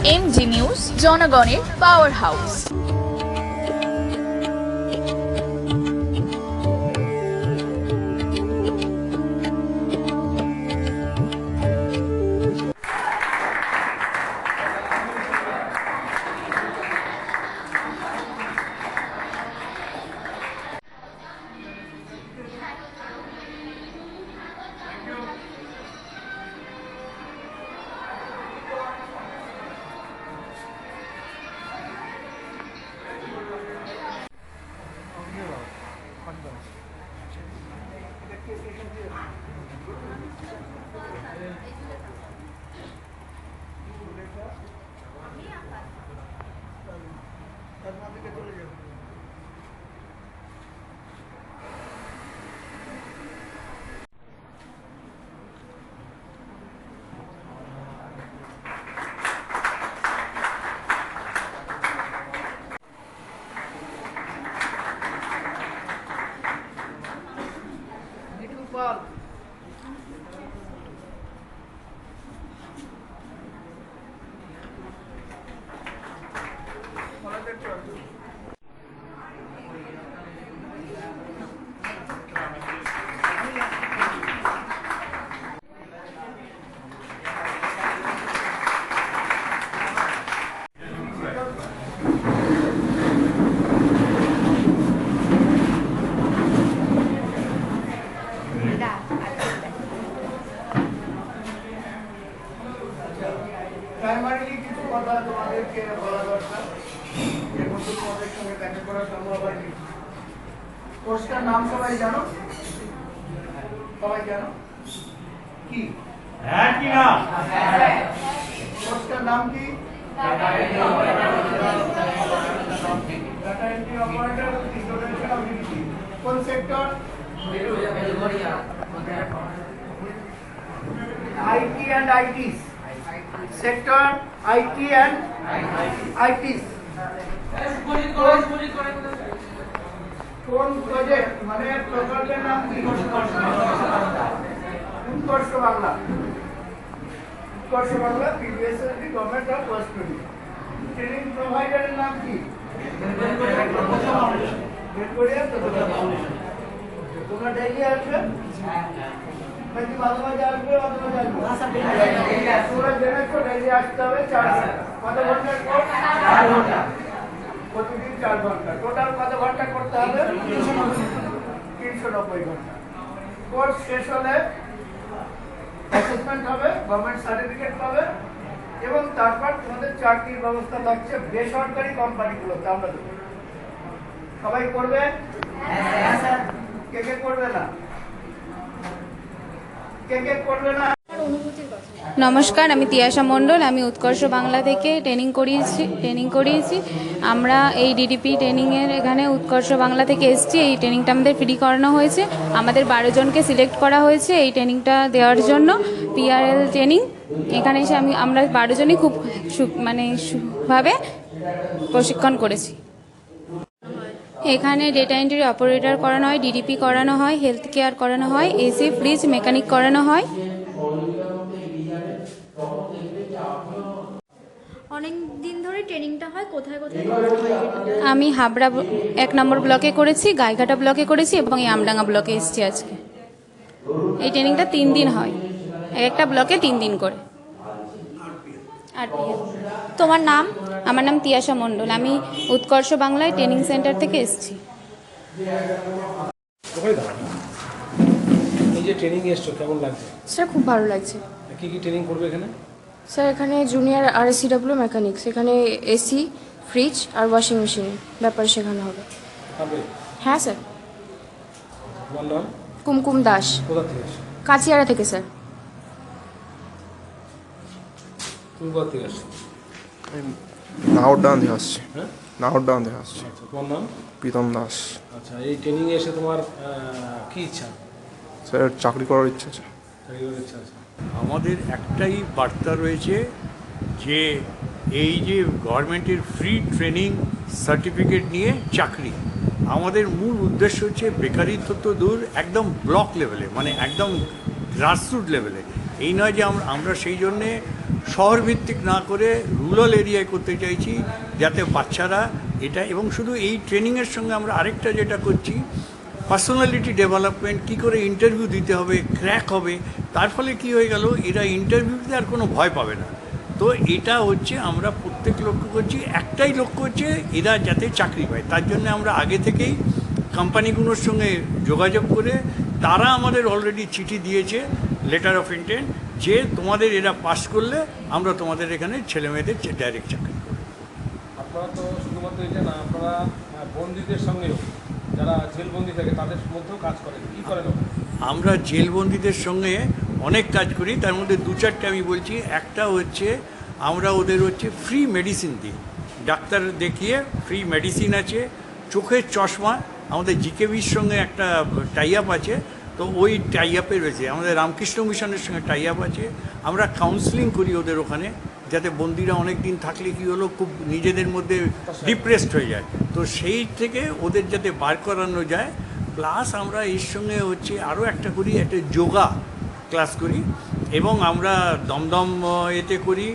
MG news, জনগণের power house. Primarily কিছু কথা তোমাদেরকে বলা দরকার, এর মধ্যে তোমাদের সঙ্গে দেখা করা সম্ভব হয়নি। কোর্সটার নাম সবাই জানো? সবাই জানো কি? হ্যাঁ কি না? কোর্সটার নাম কি? Data entry operator installation of DT. কোন sector? IT and ITES sector, IT and ITES. কোন প্রজেক্ট মানে প্রকল্পের নাম কি? Utkarsh Bangla. Utkarsh Bangla PBSSD government of West Bengal. Training প্রোভাইডারের নাম কি? বেলগড়িয়া প্রতিভা ফাউন্ডেশন। তোমরা ডেইলি আসবে নাকি মাঝে মাঝে আসবে? মাঝে মাঝে আসবে। তোমরা জেনেছো ডেইলি আসতে হবে 4 ঘন্টা। কত ঘন্টার কোর্স? 4 ঘন্টা। প্রতিদিন 4 ঘন্টা। টোটাল কত ঘন্টা করতে হবে? 390 ঘন্টা। কোর্স শেষ হলে অ্যাসেসমেন্ট হবে, গভর্নমেন্ট সার্টিফিকেট পাবে এবং তারপর তোমাদের চাকরির ব্যবস্থা থাকছে বেসরকারি কোম্পানিগুলোতে। আমরা সবাই করবে? হ্যাঁ স্যার। কে কে করবে না? কে কে করবে না? নমস্কার, আমি তিয়াশা মণ্ডল। আমি উৎকর্ষ বাংলা থেকে ট্রেনিং করিয়েছি। আমরা এই ডিডিপি ট্রেনিংয়ের এখানে উৎকর্ষ বাংলা থেকে এসেছি। এই ট্রেনিংটা আমাদের ফ্রি করানো হয়েছে। আমাদের 12 জনকে সিলেক্ট করা হয়েছে এই ট্রেনিংটা দেওয়ার জন্য। PRL training. এখানে এসে আমরা 12 জনই খুব ভাবে প্রশিক্ষণ করেছি। এখানে ডেটা এন্ট্রি অপারেটর করানো হয়, ডিডিপি করানো হয়, হেলথ কেয়ার করানো হয়, এসি ফ্রিজ মেকানিক করানো হয়। অনেক দিন ধরে ট্রেনিংটা হয়, কোথায় কোথায়? আমি হাবড়া 1 নম্বর ব্লকে করেছি, গাইঘাটা ব্লকে করেছি এবং এই আমডাঙ্গা ব্লকে এসেছি আজকে। এই ট্রেনিংটা 3 দিন হয়, একটা ব্লকে 3 দিন করে। তোমার নাম? আমার নাম তিয়াশা মণ্ডল। আমি উৎকর্ষ বাংলায় ট্রেনিং সেন্টার থেকে এসেছি। এই যে ট্রেনিং এসছো কেমন লাগছে? স্যার খুব ভালো লাগছে। কি কি ট্রেনিং করবে এখানে? স্যার এখানে জুনিয়র আরএসসিডব্লিউ মেকানিক্স, এখানে এসি ফ্রিজ আর ওয়াশিং মেশিন ব্যাপারে শেখানো হবে। হবে? হ্যাঁ স্যার। তোমার নাম? কুমকুম দাস। কোথা থেকে এসছো? কাচিয়াড়া থেকে স্যার। তুমি কোথা থেকে আসছো? নাহরডান থেকে আসছি। হ্যাঁ, নাহরডান থেকে আসছি। আচ্ছা, তোমার নাম? প্রীতম দাস। আচ্ছা, এই ট্রেনিং এ এসে তোমার কি ইচ্ছা? স্যার চাকরি করার ইচ্ছা আছে। চাকরি করার ইচ্ছা আছে। আমাদের একটাই বার্তা রয়েছে যে এই যে গভর্নমেন্টের ফ্রি ট্রেনিং সার্টিফিকেট নিয়ে চাকরি, আমাদের মূল উদ্দেশ্য হচ্ছে বেকারিত্ব তো দূর, একদম ব্লক লেভেলে মানে একদম গ্রাসরুট লেভেলে এই নয় যে আমরা সেই জন্যে শহরভিত্তিক না করে রুরাল এরিয়ায় করতে চাইছি, যাতে বাচ্চারা এটা, এবং শুধু এই ট্রেনিংয়ের সঙ্গে আমরা আরেকটা যেটা করছি, পার্সোনালিটি ডেভেলপমেন্ট, কী করে ইন্টারভিউ দিতে হবে, ক্র্যাক হবে, তার ফলে কি হয়ে গেল, এরা ইন্টারভিউতে আর কোনো ভয় পাবে না। তো এটা হচ্ছে আমরা প্রত্যেক লক্ষ্য করছি, একটাই লক্ষ্য হচ্ছে এরা যাতে চাকরি পায়। তার জন্য আমরা আগে থেকেই কোম্পানিগুলোর সঙ্গে যোগাযোগ করে, তারা আমাদের অলরেডি চিঠি দিয়েছে, লেটার অফ ইন্টেন্ট, যে তোমাদের এরা পাস করলে আমরা তোমাদের এখানে ছেলেমেয়েদের ডাইরেক্ট চাকরি করব। আপনারা তো শুধুমাত্র এটা না, আপনারা বন্দীদের সঙ্গেও, যারা জেলবন্দি থাকে তাদের মধ্যেও কাজ করেন, কী করেন? আমরা জেলবন্দীদের সঙ্গে অনেক কাজ করি, তার মধ্যে 2-4টে আমি বলছি। একটা হচ্ছে আমরা ওদের হচ্ছে ফ্রি মেডিসিন দিই, ডাক্তার দেখিয়ে ফ্রি মেডিসিন আছে। চোখের চশমা আমাদের জিকেবির সঙ্গে একটা টাই আপ আছে, তো ওই টাই আপে রয়েছে, আমাদের রামকৃষ্ণ মিশনের সঙ্গে টাই আপ আছে। আমরা কাউন্সিলিং করি ওদের ওখানে, যাতে বন্দিরা অনেক দিন থাকলে কী হলো, খুব নিজেদের মধ্যে ডিপ্রেসড হয়ে যায়, তো সেই থেকে ওদের যাতে বার করানো যায়। প্লাস আমরা এর সঙ্গে হচ্ছে আরও একটা করি, একটা যোগা ক্লাস করি, এবং আমরা দমদম এতে করি,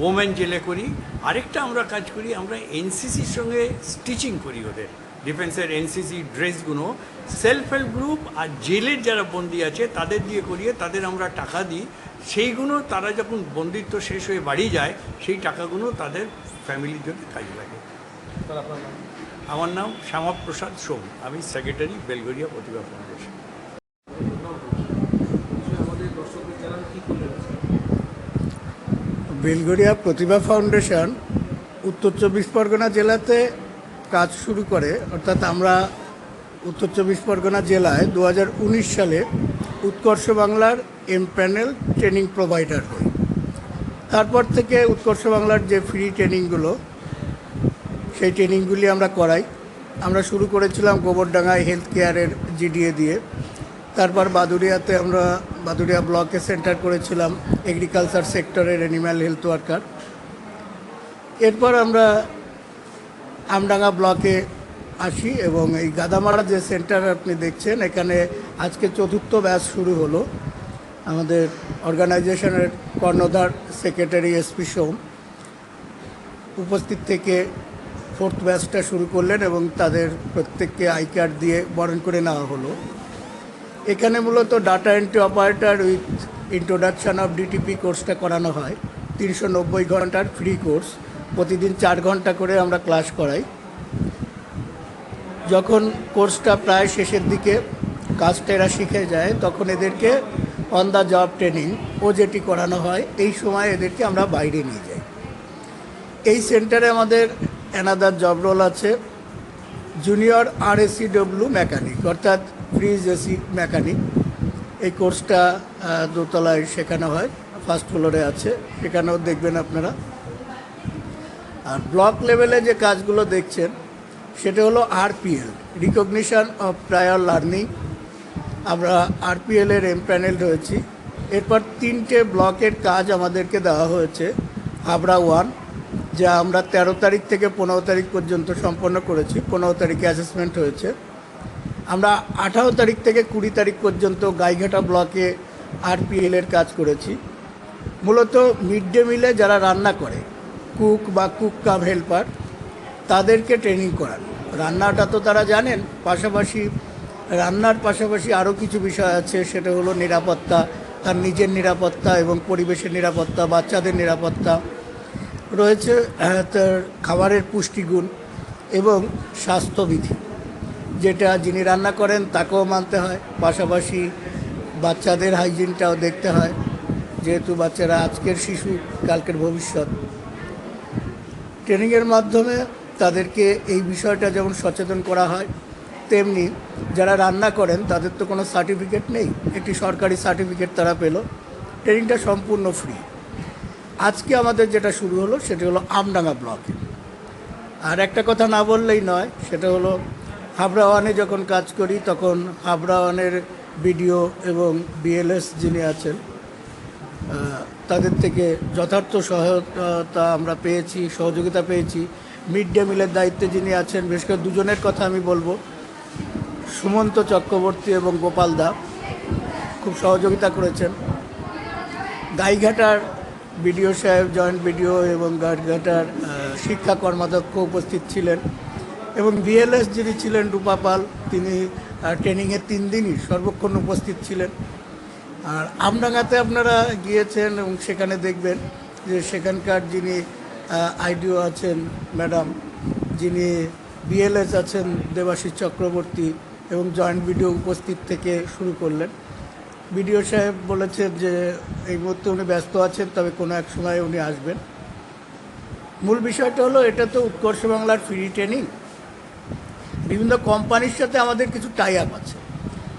ওমেন জেলে করি। আরেকটা আমরা কাজ করি, আমরা এনসিসির সঙ্গে স্টিচিং করি ওদের, ডিফেন্সের এনসিসি ড্রেসগুলো সেলফ হেল্প গ্রুপ আর জেলের যারা বন্দি আছে তাদের দিয়ে করিয়ে, তাদের আমরা টাকা দিই। সেইগুলো তারা যখন বন্দিত্ব শেষ হয়ে বাড়ি যায়, সেই টাকাগুলো তাদের ফ্যামিলির জন্য কাজে লাগে। আমার নাম শ্যামাপ্রসাদ সোম, আমি secretary, Belgharia Pratibha foundation. Belgharia Pratibha foundation উত্তর 24 পরগনা জেলাতে কাজ শুরু করে, অর্থাৎ আমরা উত্তর 24 পরগনা জেলায় 2019 সালে উৎকর্ষ বাংলার এমপ্যানেল ট্রেনিং প্রোভাইডার হই। তারপর থেকে উৎকর্ষ বাংলার যে ফ্রি ট্রেনিংগুলো, সেই ট্রেনিংগুলি আমরা করাই। আমরা শুরু করেছিলাম গোবরডাঙ্গায় হেলথ কেয়ারের জিডিএ দিয়ে, তারপর বাদুড়িয়াতে আমরা বাদুড়িয়া ব্লকে সেন্টার করেছিলাম এগ্রিকালচার সেক্টরের অ্যানিম্যাল হেলথ ওয়ার্কার। এরপর আমরা আমডাঙ্গা ব্লকে আসি, এবং এই গাদামারা যে সেন্টার আপনি দেখছেন, এখানে আজকে 4র্থ ব্যাচ শুরু হলো। আমাদের অর্গানাইজেশনের কর্ণধার সেক্রেটারি এসপি সোম উপস্থিত থেকে 4th ব্যাচটা শুরু করলেন, এবং তাদের প্রত্যেককে আই কার্ড দিয়ে বরণ করে নেওয়া হলো। এখানে মূলত data entry operator with introduction of DTP কোর্সটা করানো হয়। 390 ঘন্টার ফ্রি কোর্স, প্রতিদিন 4 ঘন্টা করে আমরা ক্লাস করাই। যখন কোর্সটা প্রায় শেষের দিকে, কাজটা এরা শিখে যায়, তখন এদেরকে অন দ্য জব ট্রেনিং যেটি করানো হয়, এই সময় এদেরকে আমরা বাইরে নিয়ে যাই। এই সেন্টারে আমাদের অ্যানাদার জব রোল আছে, জুনিয়র RACW মেকানিক, অর্থাৎ ফ্রিজ এসি মেকানিক। এই কোর্সটা দোতলায় শেখানো হয়, ফার্স্ট ফ্লোরে আছে, সেখানেও দেখবেন আপনারা। আর ব্লক লেভেলে যে কাজগুলো দেখছেন, সেটা হলো RPL, recognition of prior learning. আমরা RPL এর এমপ্যানেল হয়েছি। এরপর 3টে ব্লকের কাজ আমাদেরকে দেওয়া হয়েছে। হাবড়া 1, যা আমরা 13 তারিখ থেকে 15 তারিখ পর্যন্ত সম্পন্ন করেছি, 15 তারিখে অ্যাসেসমেন্ট হয়েছে। আমরা 18 তারিখ থেকে 20 তারিখ পর্যন্ত গাইঘাটা ব্লকে RPL এর কাজ করেছি। মূলত মিড ডে মিলে যারা রান্না করে, কুক বা কুক কাম হেল্পার, তাদেরকে ট্রেনিং করান। রান্নাটা তো তারা জানেন, পাশাপাশি রান্নার পাশাপাশি আরও কিছু বিষয় আছে, সেটা হলো নিরাপত্তা, তার নিজের নিরাপত্তা এবং পরিবেশের নিরাপত্তা, বাচ্চাদের নিরাপত্তা রয়েছে, তার খাবারের পুষ্টিগুণ এবং স্বাস্থ্যবিধি, যেটা যিনি রান্না করেন তাকেও মানতে হয়। পাশাপাশি বাচ্চাদের হাইজিনটাও দেখতে হয়, যেহেতু বাচ্চারা আজকের শিশু, কালকের ভবিষ্যৎ। ট্রেনিংয়ের মাধ্যমে তাদেরকে এই বিষয়টা যেমন সচেতন করা হয়, তেমনি যারা রান্না করেন তাদের তো কোনো সার্টিফিকেট নেই, একটি সরকারি সার্টিফিকেট তারা পেল। ট্রেনিংটা সম্পূর্ণ ফ্রি। আজকে আমাদের যেটা শুরু হলো, সেটা হলো আমডাঙ্গা ব্লকে। আর একটা কথা না বললেই নয়, সেটা হলো হাবড়া 1-এ যখন কাজ করি, তখন হাবড়া 1-এর বিডিও এবং BLS যিনি আছেন, তাদের থেকে যথার্থ সহায়তা আমরা পেয়েছি, সহযোগিতা পেয়েছি। মিড ডে মিলের দায়িত্বে যিনি আছেন, বিশেষ করে দুজনের কথা আমি বলবো, সুমন্ত চক্রবর্তী এবং গোপাল দা, খুব সহযোগিতা করেছেন। গাইঘাটার বিডিও সাহেব, জয়েন্ট বিডিও এবং গাইঘাটার শিক্ষা কর্মাধ্যক্ষ উপস্থিত ছিলেন এবং বিএলএস যিনি ছিলেন রূপা পাল, তিনি ট্রেনিংয়ের 3 দিনই সর্বক্ষণ উপস্থিত ছিলেন। আর আমডাঙ্গাতে আপনারা গিয়েছেন এবং সেখানে দেখবেন যে সেখানকার যিনি আইডিও আছেন ম্যাডাম, যিনি বিএলএস আছেন দেবাশিস চক্রবর্তী এবং জয়েন্ট বিডিও উপস্থিত থেকে শুরু করলেন। বিডিও সাহেব বলেছেন যে এই মুহূর্তে উনি ব্যস্ত আছেন, তবে কোনো এক সময় উনি আসবেন। মূল বিষয়টা হলো এটা তো উৎকর্ষ বাংলার ফ্রি ট্রেনিং। বিভিন্ন কোম্পানির সাথে আমাদের কিছু টাই আপ আছে।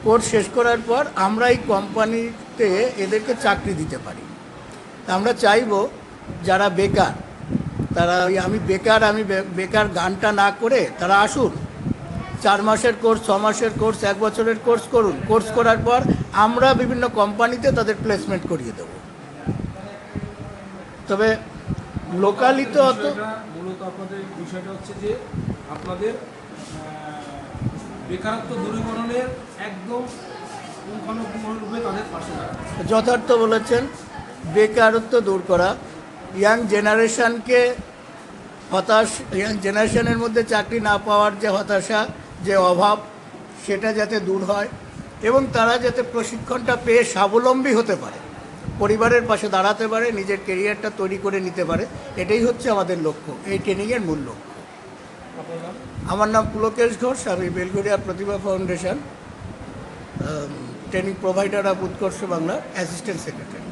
কোর্স শেষ করার পর আমরা এই কোম্পানিতে এদেরকে চাকরি দিতে পারি। আমরা চাইব যারা বেকার, তারা আমি বেকার গানটা না করে তারা আসুন, 4 মাসের কোর্স, 6 মাসের কোর্স, 1 বছরের কোর্স করুন। কোর্স করার পর আমরা বিভিন্ন কোম্পানিতে তাদের প্লেসমেন্ট করিয়ে দেব। তবে লোকালি তো অত মূলত আপনাদের বিষয়টা হচ্ছে যে আপনাদের বেকারত্ব দূরীকরণের একদম পুঙ্খানুপুঙ্খরূপে তাদের পাশে দাঁড়ানো। যথার্থ বলেছেন, বেকারত্ব দূর করা, ইয়াং জেনারেশনকে ইয়াং জেনারেশনের মধ্যে চাকরি না পাওয়ার যে হতাশা, যে অভাব, সেটা যাতে দূর হয় এবং তারা যাতে প্রশিক্ষণটা পেয়ে স্বাবলম্বী হতে পারে, পরিবারের পাশে দাঁড়াতে পারে, নিজের কেরিয়ারটা তৈরি করে নিতে পারে, এটাই হচ্ছে আমাদের লক্ষ্য, এই ট্রেনিংয়ের মূল লক্ষ্য। আমার নাম পুলকেশ ঘোষ, আমি Belgharia Pratibha foundation training provider of উৎকর্ষ বাংলার অ্যাসিস্ট্যান্ট সেক্রেটারি।